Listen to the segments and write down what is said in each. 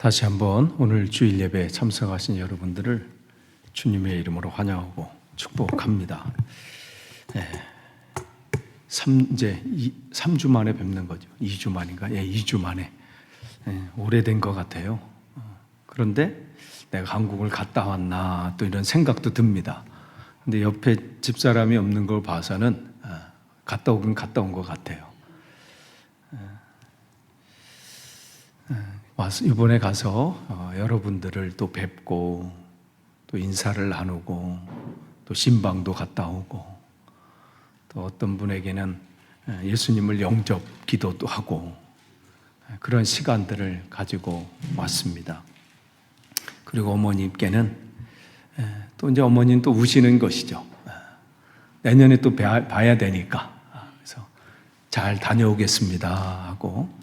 다시 한번 오늘 주일 예배에 참석하신 여러분들을 주님의 이름으로 환영하고 축복합니다. 이제 3주 만에 뵙는 거죠. 2주 만인가? 2주 만에. 오래된 것 같아요. 그런데 내가 한국을 갔다 왔나 또 이런 생각도 듭니다. 근데 옆에 집사람이 없는 걸 봐서는 갔다 오긴 갔다 온 것 같아요. 이번에 가서 여러분들을 또 뵙고 또 인사를 나누고 또 신방도 갔다 오고 또 어떤 분에게는 예수님을 영접 기도도 하고 그런 시간들을 가지고 왔습니다. 그리고 어머님께는 또 이제 어머니는 또 우시는 것이죠. 내년에 또 봐야 되니까 그래서 잘 다녀오겠습니다 하고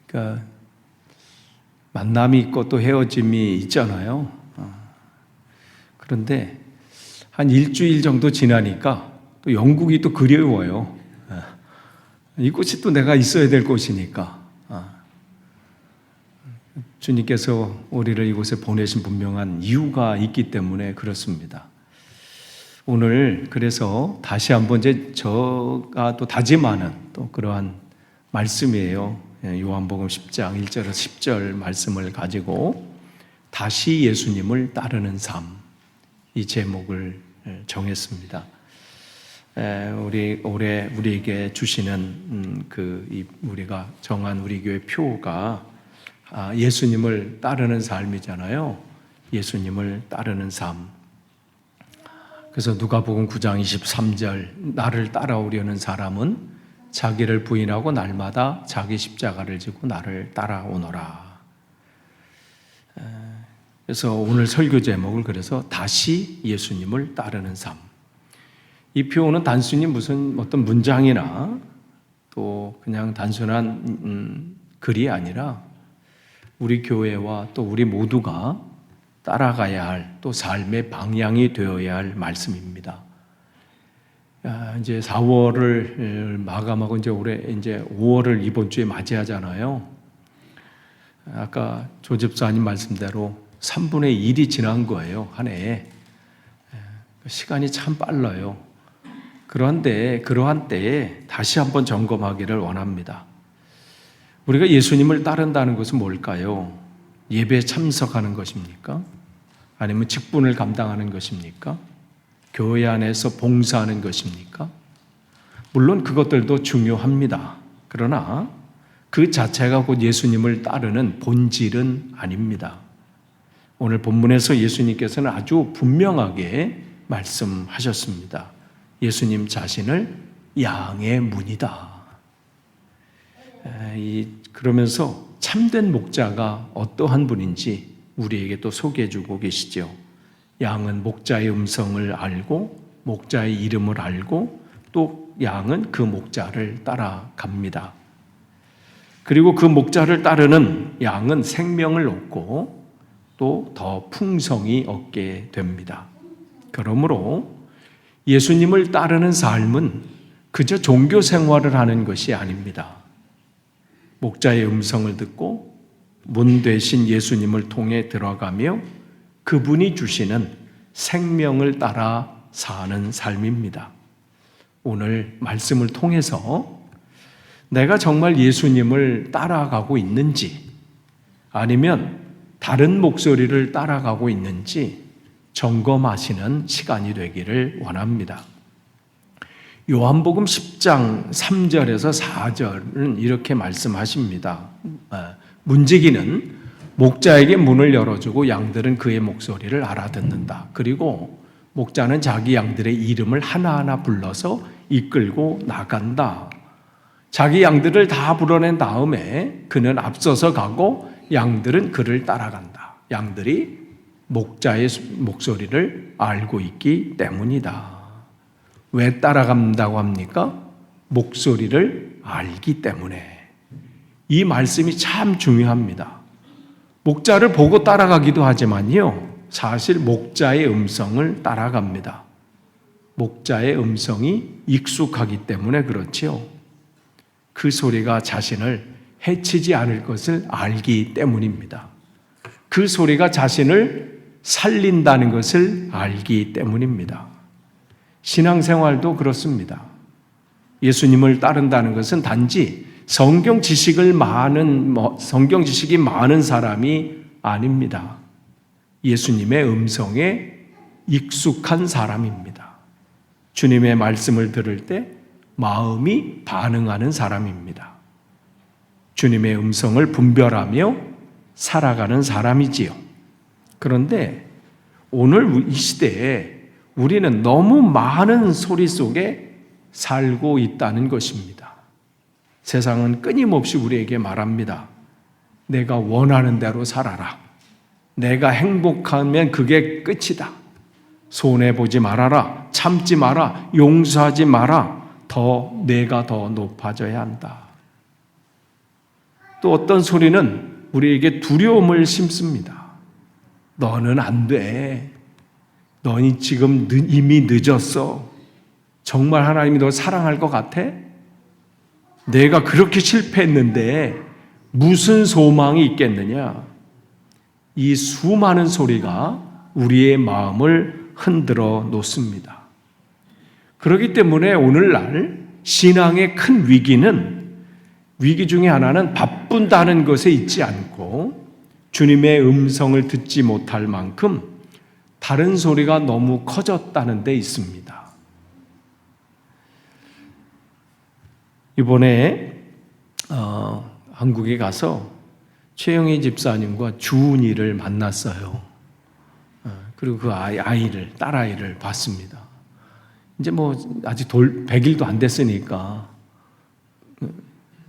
그러니까 만남이 있고 또 헤어짐이 있잖아요. 그런데 한 일주일 정도 지나니까 또 영국이 또 그리워요. 이곳이 또 내가 있어야 될 곳이니까. 주님께서 우리를 이곳에 보내신 분명한 이유가 있기 때문에 그렇습니다. 오늘 그래서 다시 한번 제가 또 다짐하는 또 그러한 말씀이에요. 요한복음 10장 1절에서 10절 말씀을 가지고 다시 예수님을 따르는 삶, 이 제목을 정했습니다. 올해 우리에게 주시는 우리가 정한 우리 교회 표가 예수님을 따르는 삶이잖아요. 예수님을 따르는 삶. 그래서 누가복음 9장 23절 나를 따라오려는 사람은 자기를 부인하고 날마다 자기 십자가를 지고 나를 따라오너라. 그래서 오늘 설교 제목을 그래서 다시 예수님을 따르는 삶. 이 표현은 단순히 무슨 어떤 문장이나 또 그냥 단순한 글이 아니라 우리 교회와 또 우리 모두가 따라가야 할 또 삶의 방향이 되어야 할 말씀입니다. 이제 4월을 마감하고 이제 올해 이제 5월을 이번 주에 맞이하잖아요. 아까 조 집사님 말씀대로 3분의 1이 지난 거예요, 한 해에. 시간이 참 빨라요. 그런데 그러한 때에 다시 한번 점검하기를 원합니다. 우리가 예수님을 따른다는 것은 뭘까요? 예배에 참석하는 것입니까? 아니면 직분을 감당하는 것입니까? 교회 안에서 봉사하는 것입니까? 물론 그것들도 중요합니다. 그러나 그 자체가 곧 예수님을 따르는 본질은 아닙니다. 오늘 본문에서 예수님께서는 아주 분명하게 말씀하셨습니다. 예수님 자신을 양의 문이다. 그러면서 참된 목자가 어떠한 분인지 우리에게 또 소개해주고 계시죠. 양은 목자의 음성을 알고 목자의 이름을 알고 또 양은 그 목자를 따라갑니다. 그리고 그 목자를 따르는 양은 생명을 얻고 또 더 풍성히 얻게 됩니다. 그러므로 예수님을 따르는 삶은 그저 종교 생활을 하는 것이 아닙니다. 목자의 음성을 듣고 문 되신 예수님을 통해 들어가며 그분이 주시는 생명을 따라 사는 삶입니다. 오늘 말씀을 통해서 내가 정말 예수님을 따라가고 있는지 아니면 다른 목소리를 따라가고 있는지 점검하시는 시간이 되기를 원합니다. 요한복음 10장 3절에서 4절은 이렇게 말씀하십니다. 문지기는 목자에게 문을 열어주고 양들은 그의 목소리를 알아듣는다. 그리고 목자는 자기 양들의 이름을 하나하나 불러서 이끌고 나간다. 자기 양들을 다 불러낸 다음에 그는 앞서서 가고 양들은 그를 따라간다. 양들이 목자의 목소리를 알고 있기 때문이다. 왜 따라간다고 합니까? 목소리를 알기 때문에. 이 말씀이 참 중요합니다. 목자를 보고 따라가기도 하지만요, 사실 목자의 음성을 따라갑니다. 목자의 음성이 익숙하기 때문에 그렇지요. 그 소리가 자신을 해치지 않을 것을 알기 때문입니다. 그 소리가 자신을 살린다는 것을 알기 때문입니다. 신앙생활도 그렇습니다. 예수님을 따른다는 것은 단지 성경 지식이 많은 사람이 아닙니다. 예수님의 음성에 익숙한 사람입니다. 주님의 말씀을 들을 때 마음이 반응하는 사람입니다. 주님의 음성을 분별하며 살아가는 사람이지요. 그런데 오늘 이 시대에 우리는 너무 많은 소리 속에 살고 있다는 것입니다. 세상은 끊임없이 우리에게 말합니다. 내가 원하는 대로 살아라. 내가 행복하면 그게 끝이다. 손해보지 말아라. 참지 마라. 용서하지 마라. 내가 더 높아져야 한다. 또 어떤 소리는 우리에게 두려움을 심습니다. 너는 안 돼. 너는 지금 이미 늦었어. 정말 하나님이 너 사랑할 것 같아? 내가 그렇게 실패했는데 무슨 소망이 있겠느냐? 이 수많은 소리가 우리의 마음을 흔들어 놓습니다. 그렇기 때문에 오늘날 신앙의 큰 위기 중에 하나는 바쁜다는 것에 있지 않고 주님의 음성을 듣지 못할 만큼 다른 소리가 너무 커졌다는 데 있습니다. 이번에 한국에 가서 최영희 집사님과 주은이를 만났어요. 그리고 그 딸아이를 봤습니다. 이제 아직 100일도 안 됐으니까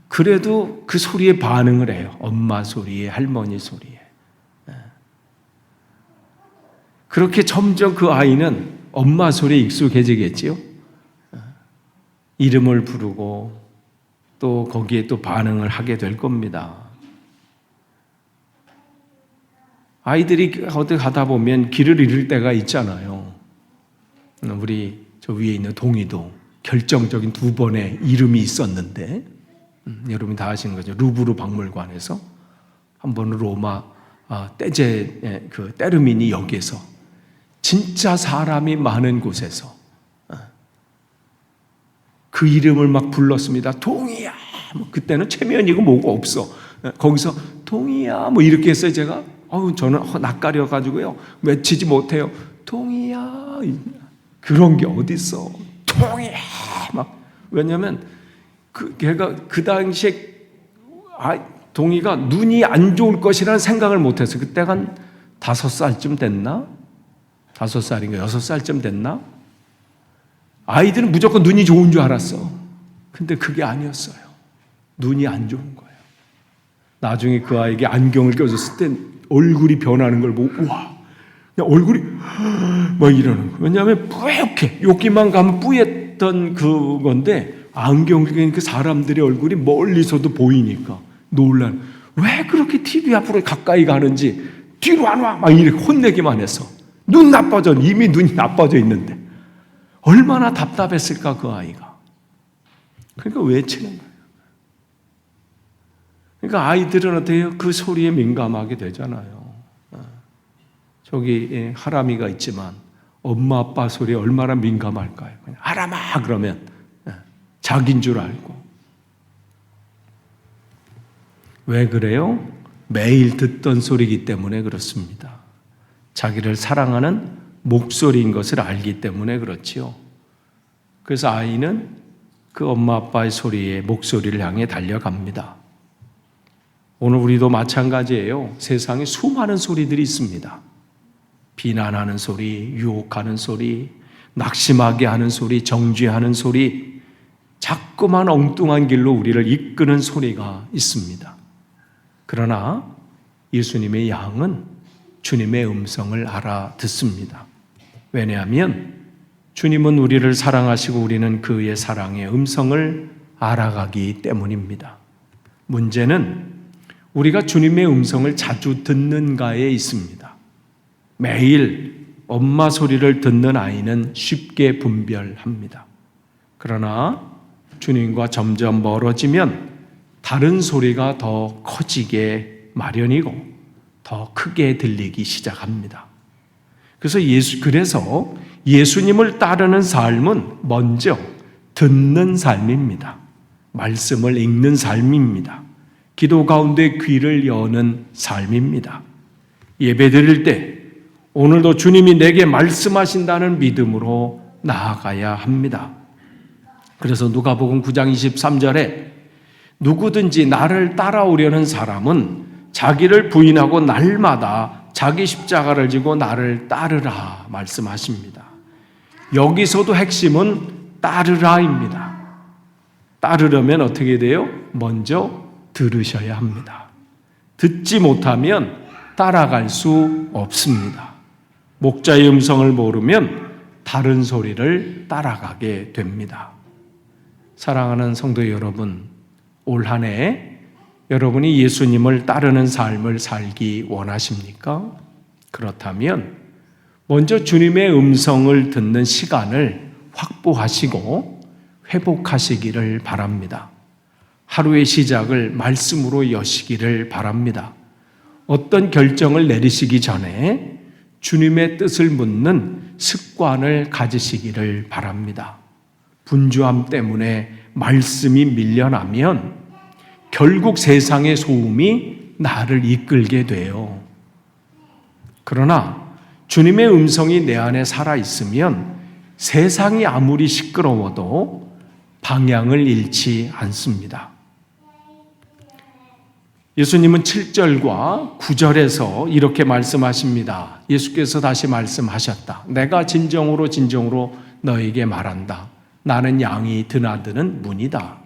그래도 그 소리에 반응을 해요. 엄마 소리에, 할머니 소리에. 그렇게 점점 그 아이는 엄마 소리에 익숙해지겠지요. 이름을 부르고 또 거기에 또 반응을 하게 될 겁니다. 아이들이 어디 가다 보면 길을 잃을 때가 있잖아요. 우리 저 위에 있는 동이도 결정적인 2번의 이름이 있었는데 여러분 다 아시는 거죠. 루브르 박물관에서 한 번은 로마 떼제 그 때르미니 역에서 진짜 사람이 많은 곳에서 그 이름을 막 불렀습니다. 동이야. 그때는 최면이고 뭐고 없어. 거기서 동이야 이렇게 했어요. 제가 저는 낯가려 가지고요 외치지 못해요. 동이야. 그런 게 어디 있어? 동이야. 왜냐하면 걔가 그 당시에 동이가 눈이 안 좋을 것이라는 생각을 못했어요. 그때가 한 5살쯤 됐나? 5살인가 6살쯤 됐나? 아이들은 무조건 눈이 좋은 줄 알았어. 근데 그게 아니었어요. 눈이 안 좋은 거예요. 나중에 그 아이에게 안경을 껴줬을 때 얼굴이 변하는 걸 보고 우와, 그냥 얼굴이 막 이러는 거예요. 왜냐하면 뿌옇게 여기만 가면 뿌였던 그건데 안경을 끼니까 사람들의 얼굴이 멀리서도 보이니까 놀란. 왜 그렇게 TV 앞으로 가까이 가는지 뒤로 안 와? 막 이렇게 혼내기만 해서 눈 나빠져. 이미 눈이 나빠져 있는데 얼마나 답답했을까 그 아이가. 그러니까 외치는 거예요. 그러니까 아이들은 어때요? 그 소리에 민감하게 되잖아요. 저기 하람이가 있지만 엄마 아빠 소리에 얼마나 민감할까요? 그냥 하람아 그러면 자기인 줄 알고. 왜 그래요? 매일 듣던 소리이기 때문에 그렇습니다. 자기를 사랑하는 목소리인 것을 알기 때문에 그렇지요. 그래서 아이는 그 엄마 아빠의 소리에 목소리를 향해 달려갑니다. 오늘 우리도 마찬가지예요. 세상에 수많은 소리들이 있습니다. 비난하는 소리, 유혹하는 소리, 낙심하게 하는 소리, 정죄하는 소리, 자꾸만 엉뚱한 길로 우리를 이끄는 소리가 있습니다. 그러나 예수님의 양은 주님의 음성을 알아듣습니다. 왜냐하면 주님은 우리를 사랑하시고 우리는 그의 사랑의 음성을 알아가기 때문입니다. 문제는 우리가 주님의 음성을 자주 듣는가에 있습니다. 매일 엄마 소리를 듣는 아이는 쉽게 분별합니다. 그러나 주님과 점점 멀어지면 다른 소리가 더 커지게 마련이고 더 크게 들리기 시작합니다. 그래서 예수님을 따르는 삶은 먼저 듣는 삶입니다. 말씀을 읽는 삶입니다. 기도 가운데 귀를 여는 삶입니다. 예배 드릴 때 오늘도 주님이 내게 말씀하신다는 믿음으로 나아가야 합니다. 그래서 누가복음 9장 23절에 누구든지 나를 따라오려는 사람은 자기를 부인하고 날마다 자기 십자가를 지고 나를 따르라 말씀하십니다. 여기서도 핵심은 따르라입니다. 따르려면 어떻게 돼요? 먼저 들으셔야 합니다. 듣지 못하면 따라갈 수 없습니다. 목자의 음성을 모르면 다른 소리를 따라가게 됩니다. 사랑하는 성도 여러분, 올 한 해 여러분이 예수님을 따르는 삶을 살기 원하십니까? 그렇다면 먼저 주님의 음성을 듣는 시간을 확보하시고 회복하시기를 바랍니다. 하루의 시작을 말씀으로 여시기를 바랍니다. 어떤 결정을 내리시기 전에 주님의 뜻을 묻는 습관을 가지시기를 바랍니다. 분주함 때문에 말씀이 밀려나면 결국 세상의 소음이 나를 이끌게 돼요. 그러나 주님의 음성이 내 안에 살아있으면 세상이 아무리 시끄러워도 방향을 잃지 않습니다. 예수님은 7절과 9절에서 이렇게 말씀하십니다. 예수께서 다시 말씀하셨다. 내가 진정으로 너에게 말한다. 나는 양이 드나드는 문이다.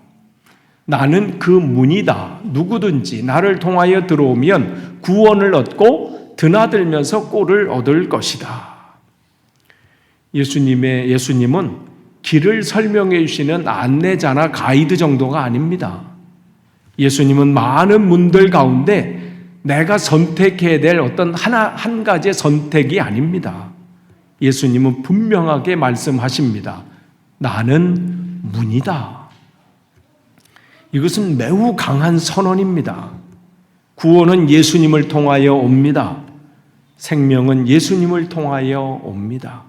나는 그 문이다. 누구든지 나를 통하여 들어오면 구원을 얻고 드나들면서 꼴을 얻을 것이다. 예수님은 길을 설명해 주시는 안내자나 가이드 정도가 아닙니다. 예수님은 많은 문들 가운데 내가 선택해야 될 어떤 한 가지의 선택이 아닙니다. 예수님은 분명하게 말씀하십니다. 나는 문이다. 이것은 매우 강한 선언입니다. 구원은 예수님을 통하여 옵니다. 생명은 예수님을 통하여 옵니다.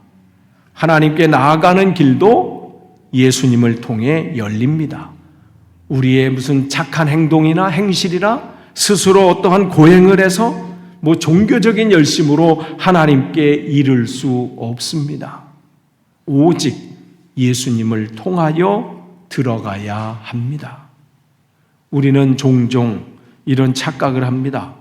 하나님께 나아가는 길도 예수님을 통해 열립니다. 우리의 무슨 착한 행동이나 행실이나 스스로 어떠한 고행을 해서 종교적인 열심으로 하나님께 이를 수 없습니다. 오직 예수님을 통하여 들어가야 합니다. 우리는 종종 이런 착각을 합니다.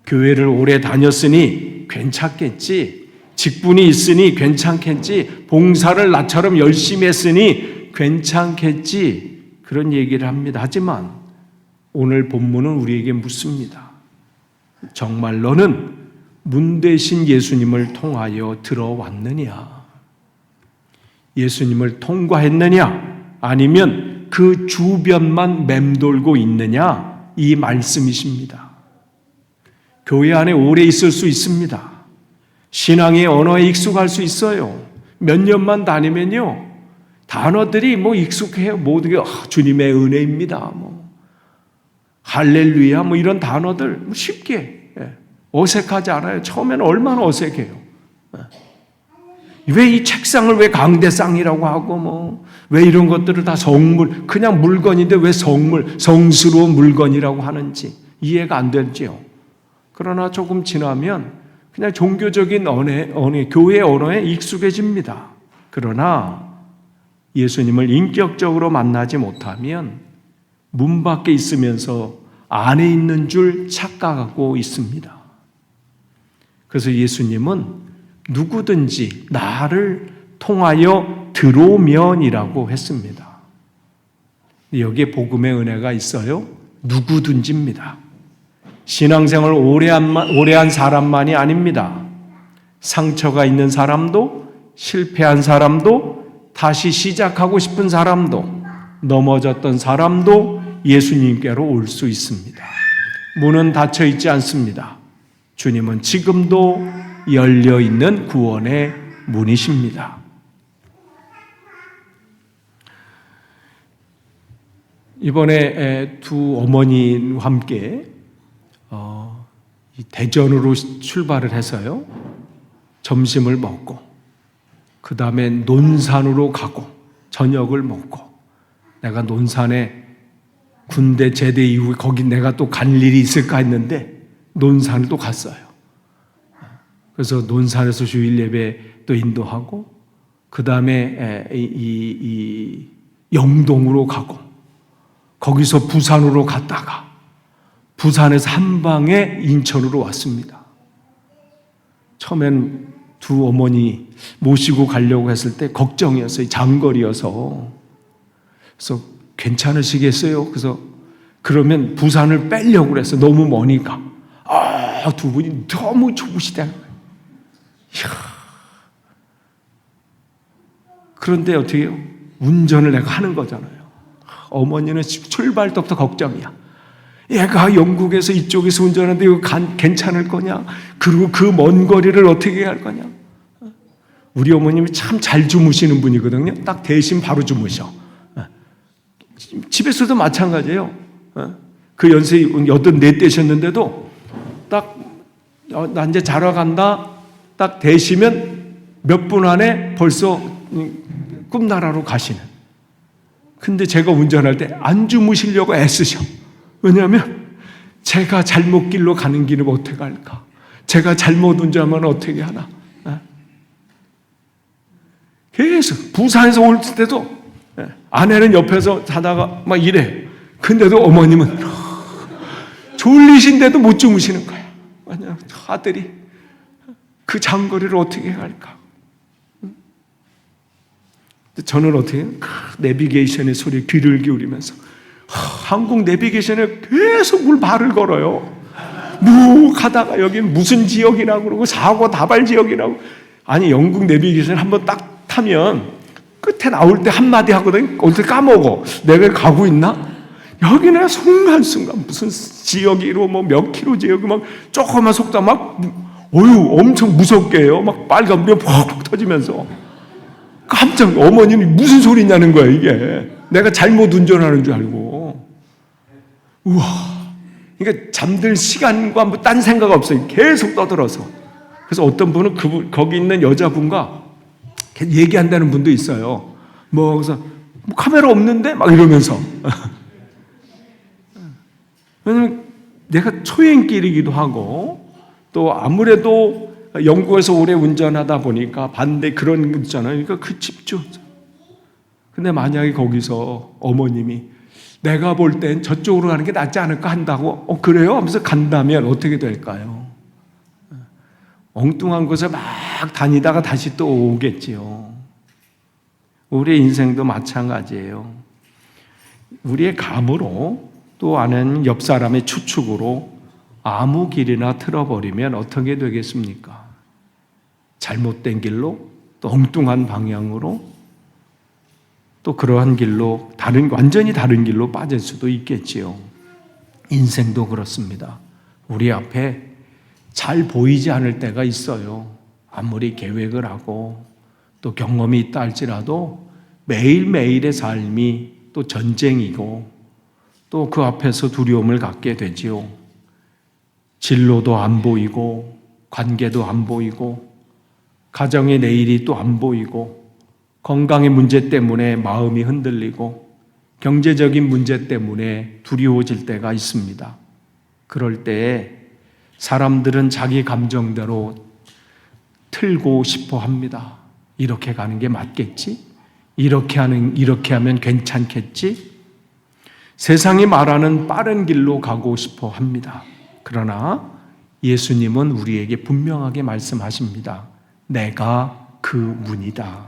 교회를 오래 다녔으니 괜찮겠지, 직분이 있으니 괜찮겠지, 봉사를 나처럼 열심히 했으니 괜찮겠지, 그런 얘기를 합니다. 하지만 오늘 본문은 우리에게 묻습니다. 정말 너는 문 대신 예수님을 통하여 들어왔느냐? 예수님을 통과했느냐? 아니면 그 주변만 맴돌고 있느냐? 이 말씀이십니다. 교회 안에 오래 있을 수 있습니다. 신앙의 언어에 익숙할 수 있어요. 몇 년만 다니면요, 단어들이 익숙해요. 모든 게 주님의 은혜입니다. 할렐루야, 이런 단어들 쉽게, 어색하지 않아요. 처음에는 얼마나 어색해요. 왜 이 책상을 왜 강대상이라고 하고 왜 이런 것들을 다 그냥 물건인데 왜 성스러운 물건이라고 하는지 이해가 안 되지요. 그러나 조금 지나면 그냥 종교적인 교회의 언어에 익숙해집니다. 그러나 예수님을 인격적으로 만나지 못하면 문 밖에 있으면서 안에 있는 줄 착각하고 있습니다. 그래서 예수님은 누구든지 나를 통하여 들어오면이라고 했습니다. 여기에 복음의 은혜가 있어요. 누구든지입니다. 신앙생활 오래 한 사람만이 아닙니다. 상처가 있는 사람도, 실패한 사람도, 다시 시작하고 싶은 사람도, 넘어졌던 사람도 예수님께로 올 수 있습니다. 문은 닫혀 있지 않습니다. 주님은 지금도 열려있는 구원의 문이십니다. 이번에 두 어머니와 함께 이 대전으로 출발을 해서요, 점심을 먹고 그 다음에 논산으로 가고 저녁을 먹고, 내가 논산에 군대 제대 이후에 거기 내가 또 갈 일이 있을까 했는데 논산을 또 갔어요. 그래서 논산에서 주일 예배 또 인도하고, 그 다음에 이 영동으로 가고, 거기서 부산으로 갔다가 부산에서 한 방에 인천으로 왔습니다. 처음엔 두 어머니 모시고 가려고 했을 때 걱정이었어요. 장거리여서. 그래서 괜찮으시겠어요? 그래서 그러면 부산을 빼려고 그랬어요. 너무 머니까. 두 분이 너무 좋으시다는 거예요. 이야. 그런데 어떻게 해요? 운전을 내가 하는 거잖아요. 어머니는 출발 때부터 걱정이야. 얘가 영국에서 이쪽에서 운전하는데 이거 괜찮을 거냐? 그리고 그 먼 거리를 어떻게 할 거냐? 우리 어머님이 참 잘 주무시는 분이거든요. 딱 대신 바로 주무셔. 집에서도 마찬가지예요. 그 연세 84 되셨는데도 딱 나 이제 자러 간다 딱 대시면 몇 분 안에 벌써 꿈나라로 가시는. 근데 제가 운전할 때 안 주무시려고 애쓰셔. 왜냐하면 제가 잘못 길로 가는 길을 어떻게 할까? 제가 잘못 운전하면 어떻게 하나? 계속 부산에서 올 때도 아내는 옆에서 자다가 막 이래. 근데도 어머님은 졸리신데도 못 주무시는 거야. 왜냐하면 아들이 그 장거리를 어떻게 할까? 저는 어떻게 해요? 내비게이션의 소리에 귀를 기울이면서 한국 내비게이션에 계속 물 발을 걸어요. 가다가 여기는 무슨 지역이라고 그러고 사고 다발 지역이라고. 아니 영국 내비게이션 한번 딱 타면 끝에 나올 때 한마디 하거든. 어떻게 까먹어. 내가 가고 있나? 여기는 순간순간 무슨 지역이로 뭐 몇 킬로 지역이 막 조그만 속도 막 엄청 무섭게 해요. 막 빨간불이 퍽퍽 터지면서 깜짝 어머님이 무슨 소리냐는 거야 이게. 내가 잘못 운전하는 줄 알고. 우와. 그러니까 잠들 시간과 뭐 딴 생각 없어요. 계속 떠들어서. 그래서 어떤 분은 거기 있는 여자분과 얘기한다는 분도 있어요. 그래서 카메라 없는데 막 이러면서. 왜냐면 내가 초행길이기도 하고, 또 아무래도 영국에서 오래 운전하다 보니까 반대 그런 거 있잖아요. 그러니까 그 집중. 근데 만약에 거기서 어머님이 내가 볼 땐 저쪽으로 가는 게 낫지 않을까 한다고, 그래요? 하면서 간다면 어떻게 될까요? 엉뚱한 곳에 막 다니다가 다시 또 오겠지요. 우리의 인생도 마찬가지예요. 우리의 감으로 또 아는 옆 사람의 추측으로 아무 길이나 틀어버리면 어떻게 되겠습니까? 잘못된 길로, 또 엉뚱한 방향으로, 또 그러한 길로 완전히 다른 길로 빠질 수도 있겠지요. 인생도 그렇습니다. 우리 앞에 잘 보이지 않을 때가 있어요. 아무리 계획을 하고 또 경험이 있다 할지라도 매일매일의 삶이 또 전쟁이고, 또 그 앞에서 두려움을 갖게 되지요. 진로도 안 보이고, 관계도 안 보이고, 가정의 내일이 또 안 보이고, 건강의 문제 때문에 마음이 흔들리고, 경제적인 문제 때문에 두려워질 때가 있습니다. 그럴 때에 사람들은 자기 감정대로 틀고 싶어 합니다. 이렇게 가는 게 맞겠지? 이렇게 하면 괜찮겠지? 세상이 말하는 빠른 길로 가고 싶어 합니다. 그러나 예수님은 우리에게 분명하게 말씀하십니다. 내가 그 문이다.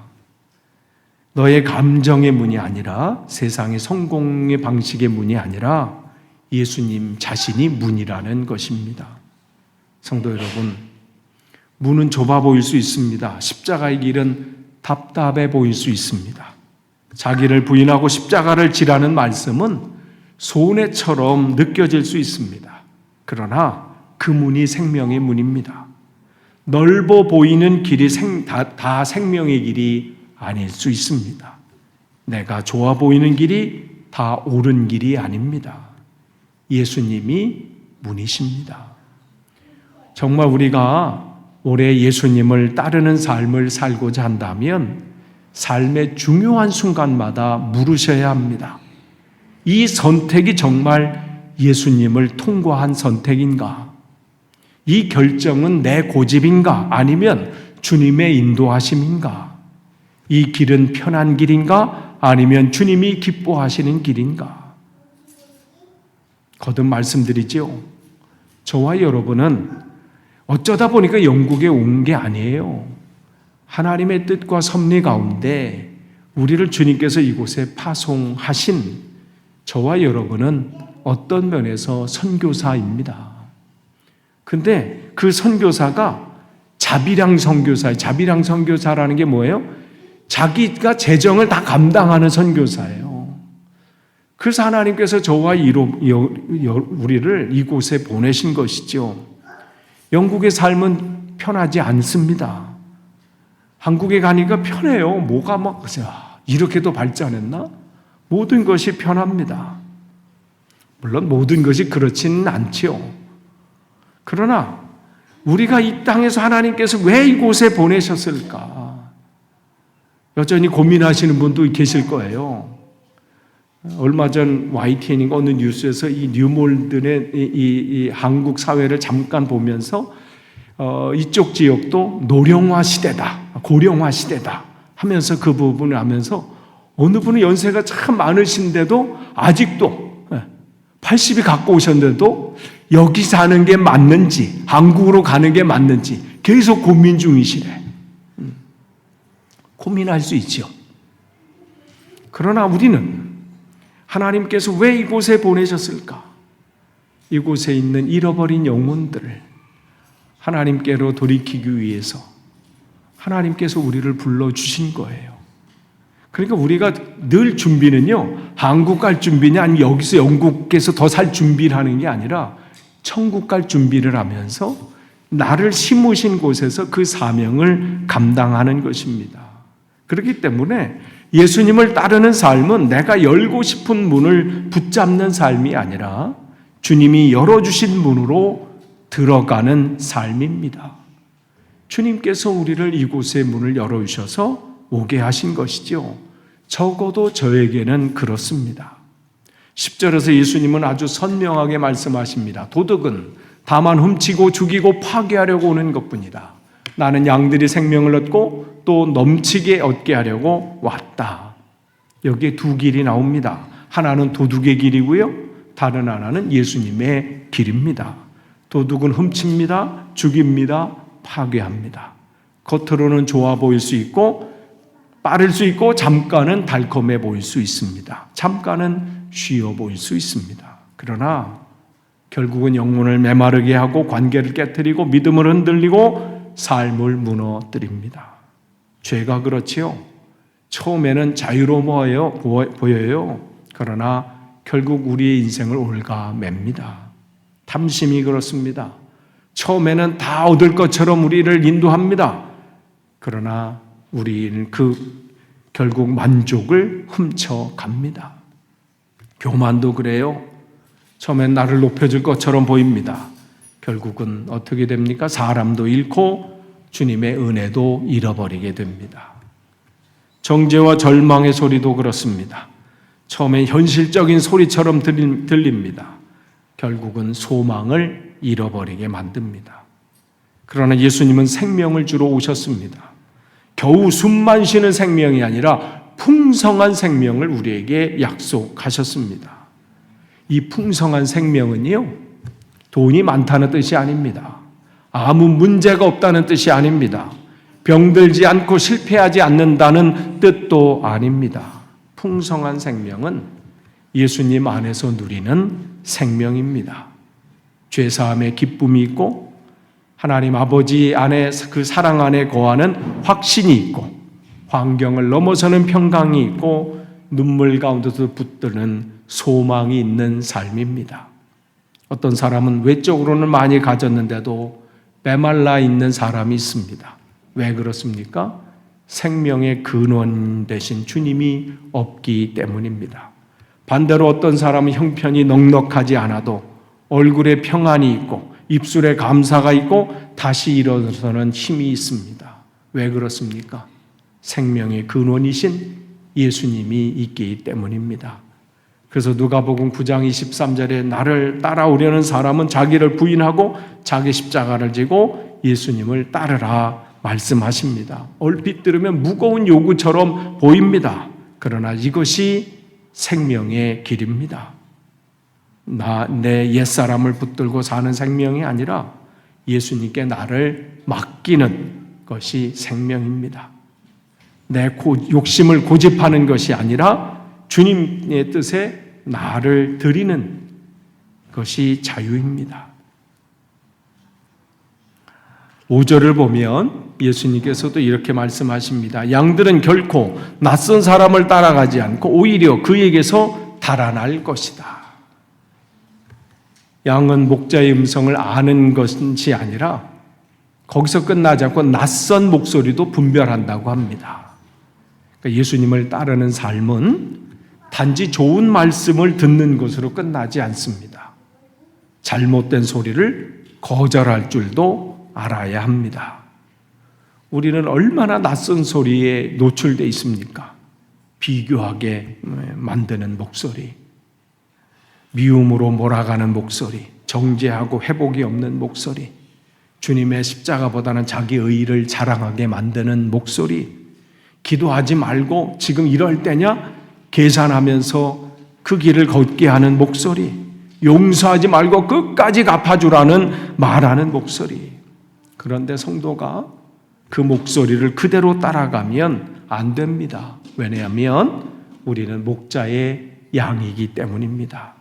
너의 감정의 문이 아니라, 세상의 성공의 방식의 문이 아니라 예수님 자신이 문이라는 것입니다. 성도 여러분, 문은 좁아 보일 수 있습니다. 십자가의 길은 답답해 보일 수 있습니다. 자기를 부인하고 십자가를 지라는 말씀은 손해처럼 느껴질 수 있습니다. 그러나 그 문이 생명의 문입니다. 넓어 보이는 길이 다 생명의 길이 아닐 수 있습니다. 내가 좋아 보이는 길이 다 옳은 길이 아닙니다. 예수님이 문이십니다. 정말 우리가 올해 예수님을 따르는 삶을 살고자 한다면 삶의 중요한 순간마다 물으셔야 합니다. 이 선택이 정말 예수님을 통과한 선택인가? 이 결정은 내 고집인가? 아니면 주님의 인도하심인가? 이 길은 편한 길인가? 아니면 주님이 기뻐하시는 길인가? 거듭 말씀드리죠. 저와 여러분은 어쩌다 보니까 영국에 온 게 아니에요. 하나님의 뜻과 섭리 가운데 우리를 주님께서 이곳에 파송하신 저와 여러분은 어떤 면에서 선교사입니다. 근데 그 선교사가 자비량 선교사라는 게 뭐예요? 자기가 재정을 다 감당하는 선교사예요. 그래서 하나님께서 저와 우리를 이곳에 보내신 것이죠. 영국의 삶은 편하지 않습니다. 한국에 가니까 편해요. 뭐가 막 이렇게도 발전했나? 모든 것이 편합니다. 물론 모든 것이 그렇지는 않죠. 그러나 우리가 이 땅에서 하나님께서 왜 이곳에 보내셨을까? 여전히 고민하시는 분도 계실 거예요. 얼마 전 YTN인가 어느 뉴스에서 이 뉴몰든의 이 한국 사회를 잠깐 보면서 이쪽 지역도 노령화 시대다, 고령화 시대다 하면서 그 부분을 하면서 어느 분은 연세가 참 많으신데도 아직도 80이 가까우셨는데도 여기 사는 게 맞는지 한국으로 가는 게 맞는지 계속 고민 중이시래. 고민할 수 있죠. 그러나 우리는 하나님께서 왜 이곳에 보내셨을까? 이곳에 있는 잃어버린 영혼들을 하나님께로 돌이키기 위해서 하나님께서 우리를 불러주신 거예요. 그러니까 우리가 늘 준비는요, 한국 갈 준비냐 아니면 여기서 영국에서 더 살 준비를 하는 게 아니라 천국 갈 준비를 하면서 나를 심으신 곳에서 그 사명을 감당하는 것입니다. 그렇기 때문에 예수님을 따르는 삶은 내가 열고 싶은 문을 붙잡는 삶이 아니라 주님이 열어주신 문으로 들어가는 삶입니다. 주님께서 우리를 이곳의 문을 열어주셔서 오게 하신 것이죠. 적어도 저에게는 그렇습니다. 10절에서 예수님은 아주 선명하게 말씀하십니다. 도둑은 다만 훔치고 죽이고 파괴하려고 오는 것뿐이다. 나는 양들이 생명을 얻고 또 넘치게 얻게 하려고 왔다. 여기에 두 길이 나옵니다. 하나는 도둑의 길이고요. 다른 하나는 예수님의 길입니다. 도둑은 훔칩니다. 죽입니다. 파괴합니다. 겉으로는 좋아 보일 수 있고 빠를 수 있고 잠깐은 달콤해 보일 수 있습니다. 잠깐은 쉬워 보일 수 있습니다. 그러나 결국은 영혼을 메마르게 하고 관계를 깨트리고 믿음을 흔들리고 삶을 무너뜨립니다. 죄가 그렇지요. 처음에는 자유로워 보여요. 그러나 결국 우리의 인생을 올가맵니다. 탐심이 그렇습니다. 처음에는 다 얻을 것처럼 우리를 인도합니다. 그러나 우리는 결국 만족을 훔쳐갑니다. 교만도 그래요. 처음엔 나를 높여줄 것처럼 보입니다. 결국은 어떻게 됩니까? 사람도 잃고 주님의 은혜도 잃어버리게 됩니다. 정죄와 절망의 소리도 그렇습니다. 처음엔 현실적인 소리처럼 들립니다. 결국은 소망을 잃어버리게 만듭니다. 그러나 예수님은 생명을 주러 오셨습니다. 겨우 숨만 쉬는 생명이 아니라 풍성한 생명을 우리에게 약속하셨습니다. 이 풍성한 생명은요, 돈이 많다는 뜻이 아닙니다. 아무 문제가 없다는 뜻이 아닙니다. 병들지 않고 실패하지 않는다는 뜻도 아닙니다. 풍성한 생명은 예수님 안에서 누리는 생명입니다. 죄사함의 기쁨이 있고 하나님 아버지 안에 그 사랑 안에 거하는 확신이 있고 환경을 넘어서는 평강이 있고 눈물 가운데서 붙드는 소망이 있는 삶입니다. 어떤 사람은 외적으로는 많이 가졌는데도 메말라 있는 사람이 있습니다. 왜 그렇습니까? 생명의 근원 되신 주님이 없기 때문입니다. 반대로 어떤 사람은 형편이 넉넉하지 않아도 얼굴에 평안이 있고 입술에 감사가 있고 다시 일어서는 힘이 있습니다. 왜 그렇습니까? 생명의 근원이신 예수님이 있기 때문입니다. 그래서 누가복음 9장 23절에 나를 따라오려는 사람은 자기를 부인하고 자기 십자가를 지고 예수님을 따르라 말씀하십니다. 얼핏 들으면 무거운 요구처럼 보입니다. 그러나 이것이 생명의 길입니다. 내 옛사람을 붙들고 사는 생명이 아니라 예수님께 나를 맡기는 것이 생명입니다. 내 욕심을 고집하는 것이 아니라 주님의 뜻에 나를 드리는 것이 자유입니다. 5절을 보면 예수님께서도 이렇게 말씀하십니다. 양들은 결코 낯선 사람을 따라가지 않고 오히려 그에게서 달아날 것이다. 양은 목자의 음성을 아는 것이 아니라 거기서 끝나지 않고 낯선 목소리도 분별한다고 합니다. 그러니까 예수님을 따르는 삶은 단지 좋은 말씀을 듣는 것으로 끝나지 않습니다. 잘못된 소리를 거절할 줄도 알아야 합니다. 우리는 얼마나 낯선 소리에 노출되어 있습니까? 비교하게 만드는 목소리, 미움으로 몰아가는 목소리, 정죄하고 회복이 없는 목소리, 주님의 십자가보다는 자기 의의를 자랑하게 만드는 목소리, 기도하지 말고 지금 이럴 때냐? 계산하면서 그 길을 걷게 하는 목소리, 용서하지 말고 끝까지 갚아주라는 말하는 목소리. 그런데 성도가 그 목소리를 그대로 따라가면 안 됩니다. 왜냐하면 우리는 목자의 양이기 때문입니다.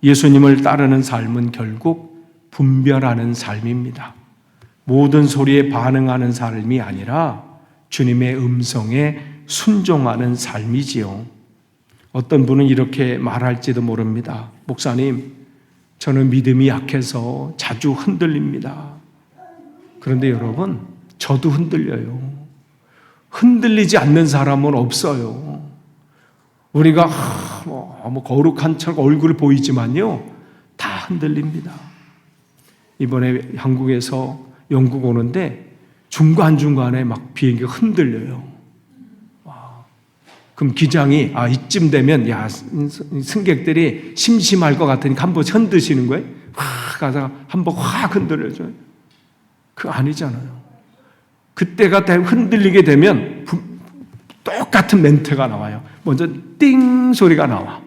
예수님을 따르는 삶은 결국 분별하는 삶입니다. 모든 소리에 반응하는 삶이 아니라 주님의 음성에 순종하는 삶이지요. 어떤 분은 이렇게 말할지도 모릅니다. 목사님, 저는 믿음이 약해서 자주 흔들립니다. 그런데 여러분, 저도 흔들려요. 흔들리지 않는 사람은 없어요. 우리가 거룩한 척 얼굴을 보이지만요, 다 흔들립니다. 이번에 한국에서 영국 오는데 중간중간에 막 비행기가 흔들려요. 그럼 기장이 이쯤 되면 승객들이 심심할 것 같으니까 한번 흔드시는 거예요. 확 가다가 한번 확 흔들어줘요. 그거 아니잖아요. 그때가 흔들리게 되면 똑같은 멘트가 나와요. 먼저 띵 소리가 나와.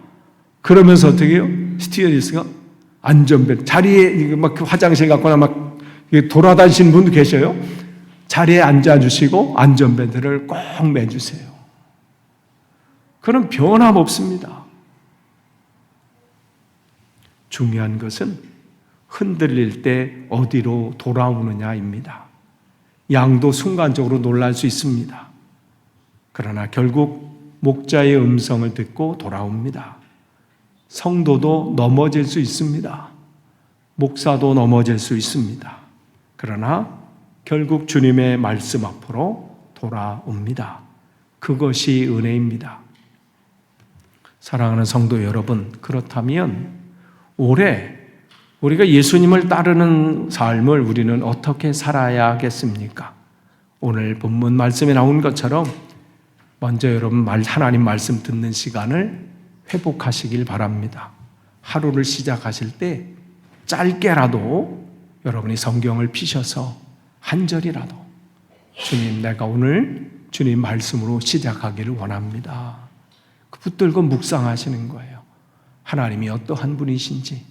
그러면서 어떻게 해요? 스튜어디스가 안전벨트 자리에 막 화장실 갔거나 막 돌아다니시는 분도 계셔요. 자리에 앉아주시고 안전벨트를 꼭 매주세요. 그럼 변함없습니다. 중요한 것은 흔들릴 때 어디로 돌아오느냐입니다. 양도 순간적으로 놀랄 수 있습니다. 그러나 결국 목자의 음성을 듣고 돌아옵니다. 성도도 넘어질 수 있습니다. 목사도 넘어질 수 있습니다. 그러나 결국 주님의 말씀 앞으로 돌아옵니다. 그것이 은혜입니다. 사랑하는 성도 여러분, 그렇다면 올해 우리가 예수님을 따르는 삶을 우리는 어떻게 살아야 하겠습니까? 오늘 본문 말씀에 나온 것처럼 먼저 여러분 하나님 말씀 듣는 시간을 회복하시길 바랍니다. 하루를 시작하실 때 짧게라도 여러분이 성경을 피셔서 한 절이라도 주님, 내가 오늘 주님 말씀으로 시작하기를 원합니다. 붙들고 묵상하시는 거예요. 하나님이 어떠한 분이신지,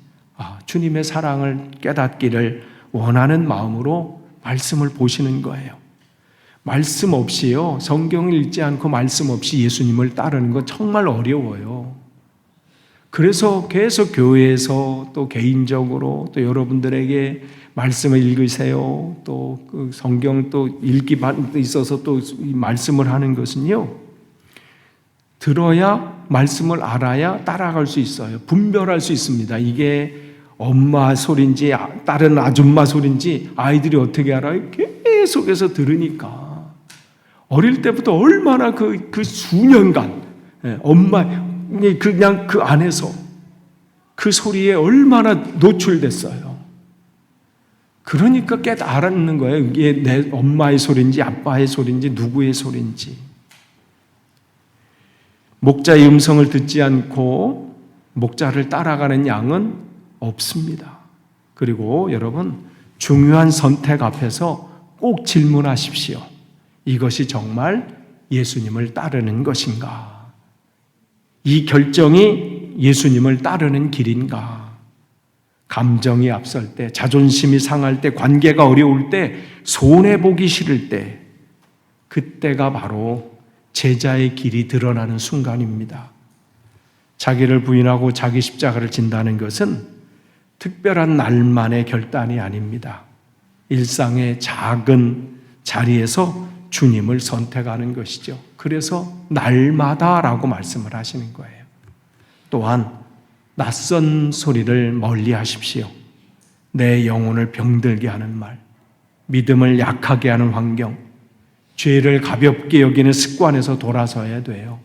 주님의 사랑을 깨닫기를 원하는 마음으로 말씀을 보시는 거예요. 말씀 없이요, 성경을 읽지 않고 말씀 없이 예수님을 따르는 건 정말 어려워요. 그래서 계속 교회에서 또 개인적으로 또 여러분들에게 말씀을 읽으세요. 또 그 성경 또 읽기 있어서 또 이 말씀을 하는 것은요, 들어야 말씀을 알아야 따라갈 수 있어요. 분별할 수 있습니다. 이게 엄마 소리인지 다른 아줌마 소리인지 아이들이 어떻게 알아요? 계속해서 들으니까. 어릴 때부터 얼마나 그 수년간 엄마 그냥 그 안에서 그 소리에 얼마나 노출됐어요. 그러니까 깨달았는 거예요. 이게 내 엄마의 소리인지 아빠의 소리인지 누구의 소리인지. 목자의 음성을 듣지 않고 목자를 따라가는 양은 없습니다. 그리고 여러분, 중요한 선택 앞에서 꼭 질문하십시오. 이것이 정말 예수님을 따르는 것인가? 이 결정이 예수님을 따르는 길인가? 감정이 앞설 때, 자존심이 상할 때, 관계가 어려울 때, 손해보기 싫을 때, 그때가 바로 제자의 길이 드러나는 순간입니다. 자기를 부인하고 자기 십자가를 진다는 것은 특별한 날만의 결단이 아닙니다. 일상의 작은 자리에서 주님을 선택하는 것이죠. 그래서 날마다라고 말씀을 하시는 거예요. 또한 낯선 소리를 멀리 하십시오. 내 영혼을 병들게 하는 말, 믿음을 약하게 하는 환경, 죄를 가볍게 여기는 습관에서 돌아서야 돼요.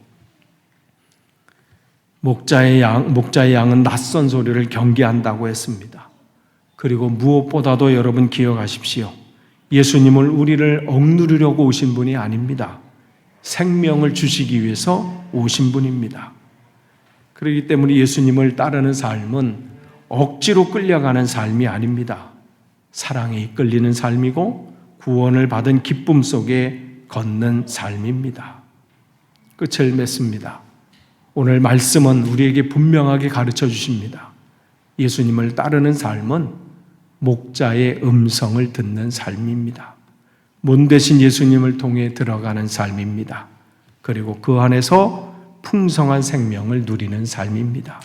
목자의 양은 낯선 소리를 경계한다고 했습니다. 그리고 무엇보다도 여러분 기억하십시오. 예수님을 우리를 억누르려고 오신 분이 아닙니다. 생명을 주시기 위해서 오신 분입니다. 그렇기 때문에 예수님을 따르는 삶은 억지로 끌려가는 삶이 아닙니다. 사랑에 이끌리는 삶이고 구원을 받은 기쁨 속에 걷는 삶입니다. 끝을 맺습니다. 오늘 말씀은 우리에게 분명하게 가르쳐 주십니다. 예수님을 따르는 삶은 목자의 음성을 듣는 삶입니다. 문 대신 예수님을 통해 들어가는 삶입니다. 그리고 그 안에서 풍성한 생명을 누리는 삶입니다.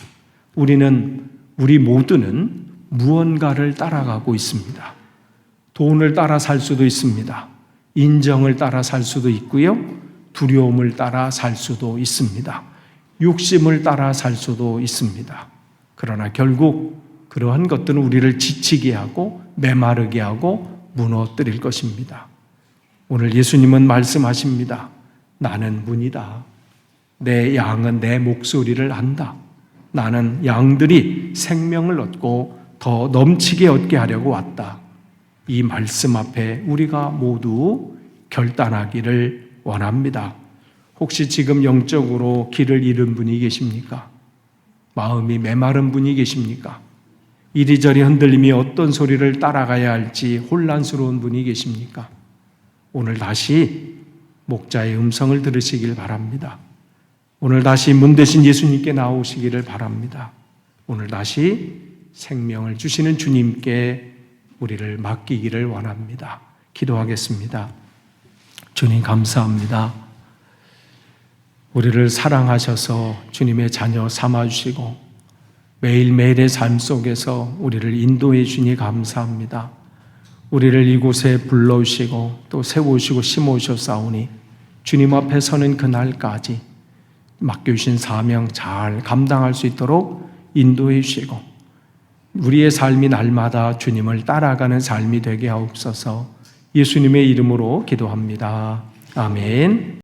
우리 모두는 무언가를 따라가고 있습니다. 돈을 따라 살 수도 있습니다. 인정을 따라 살 수도 있고요. 두려움을 따라 살 수도 있습니다. 욕심을 따라 살 수도 있습니다. 그러나 결국 그러한 것들은 우리를 지치게 하고 메마르게 하고 무너뜨릴 것입니다. 오늘 예수님은 말씀하십니다. 나는 문이다. 내 양은 내 목소리를 안다. 나는 양들이 생명을 얻고 더 넘치게 얻게 하려고 왔다. 이 말씀 앞에 우리가 모두 결단하기를 원합니다. 혹시 지금 영적으로 길을 잃은 분이 계십니까? 마음이 메마른 분이 계십니까? 이리저리 흔들림이 어떤 소리를 따라가야 할지 혼란스러운 분이 계십니까? 오늘 다시 목자의 음성을 들으시길 바랍니다. 오늘 다시 문 대신 예수님께 나오시기를 바랍니다. 오늘 다시 생명을 주시는 주님께 우리를 맡기기를 원합니다. 기도하겠습니다. 주님 감사합니다. 우리를 사랑하셔서 주님의 자녀 삼아주시고 매일매일의 삶 속에서 우리를 인도해 주니 감사합니다. 우리를 이곳에 불러오시고 또 세우시고 심어주셨사오니 주님 앞에 서는 그날까지 맡겨주신 사명 잘 감당할 수 있도록 인도해 주시고 우리의 삶이 날마다 주님을 따라가는 삶이 되게 하옵소서. 예수님의 이름으로 기도합니다. 아멘.